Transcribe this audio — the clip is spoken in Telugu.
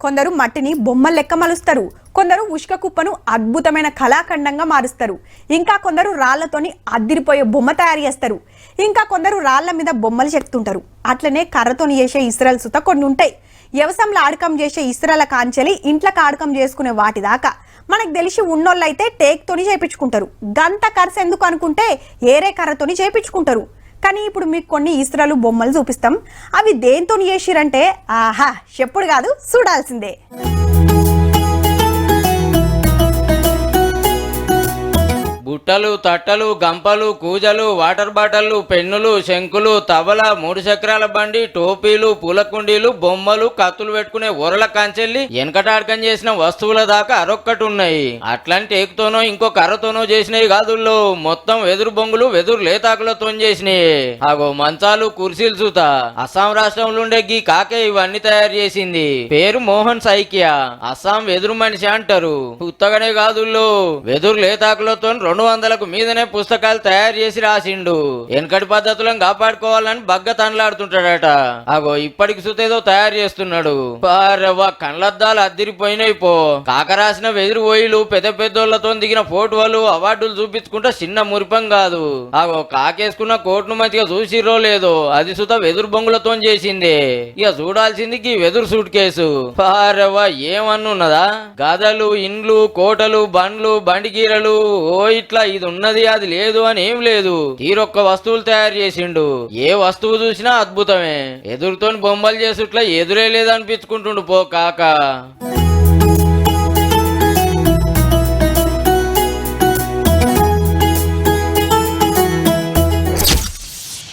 కొందరు మట్టిని బొమ్మల లెక్క మలుస్తారు, కొందరు ఉష్క కుప్పను అద్భుతమైన కళాఖండంగా మారుస్తారు, ఇంకా కొందరు రాళ్లతోని అద్దిరిపోయే బొమ్మ తయారు చేస్తారు, ఇంకా కొందరు రాళ్ల మీద బొమ్మలు చెక్తుంటారు. అట్లనే కర్రతోని చేసే ఇస్రాయల్ సుత కొన్ని ఉంటాయి. వ్యవసాయంలో ఆడకం చేసే ఇస్రాయల కాంచెలి ఇంట్లోకి ఆడకం చేసుకునే వాటి దాకా మనకు తెలిసి ఉన్నోళ్ళైతే టేక్తోని చేయించుకుంటారు. గంత ఖర్చు ఎందుకు అనుకుంటే ఏరే కర్రతోని చేయించుకుంటారు. కానీ ఇప్పుడు మీకు కొన్ని ఇస్రాయలు బొమ్మలు చూపిస్తాం. అవి దేంతో చేసిరంటే ఆహా చెప్పుడు కాదు, చూడాల్సిందే. బుట్టలు, తట్టలు, గంపలు, కూజలు, వాటర్ బాటిళ్లు, పెన్నులు, శంకులు, తబల, 3 చక్రాల బండి, టోపీలు, పూలకుండీలు, బొమ్మలు, కత్తులు పెట్టుకునే ఊరల కంచెల్లి వెనకటాడకం చేసిన వస్తువుల దాకా అరొక్కటి ఉన్నాయి. అట్లాంటి ఏకుతోనో ఇంకో కర్రతోనో చేసినవి కాదుల్లో, మొత్తం వెదురు బొంగులు, వెదురు లేతాకులతో చేసినాయి. ఆగో మంచాలు, కుర్చీలు చూత అస్సాం రాష్ట్రంలో ఉండే గీ కాకే ఇవన్నీ తయారు చేసింది. పేరు మోహన్ సైకియా. అస్సాం వెదురు మనిషి అంటారు. ఉత్తగానే కాదుల్లో, వెదురు లేతాకులతో 200కు మీదనే పుస్తకాలు తయారు చేసి రాసిండు. వెనకటి పద్ధతులను కాపాడుకోవాలని బగ్గ తనలాడుతుంటాడట. అగో ఇప్పటికి సుతేదో తయారు చేస్తున్నాడు. కళ్ళద్దాలు అద్దిరిపోయినాయి పో. కాక రాసిన వెదురు ఓయిలు పెద్ద పెద్దోళ్లతో దిగిన ఫోటోలు అవార్డులు చూపించుకుంటా చిన్న మురిపం కాదు. అగో కాకేసుకున్న కోట్ను మంచిగా చూసిరో లేదో, అది సుత వెదురు బొంగులతో చేసింది. ఇక చూడాల్సింది ఈ వెదురు సూట్ కేసు. ఏమన్నున్నదా? గదలు, ఇండ్లు, కోటలు, బండ్లు, బండిగీరలు, ఓ ఇట్లా ఇది ఉన్నది అది లేదు అని ఏం లేదు. తీరొక్క వస్తువులు తయారు చేసిండు. ఏ వస్తువు చూసినా అద్భుతమే. ఎదురుతోని బొమ్మలు చేసుట్లా ఎదురే లేదనిపించుకుంటుండు పో కాక.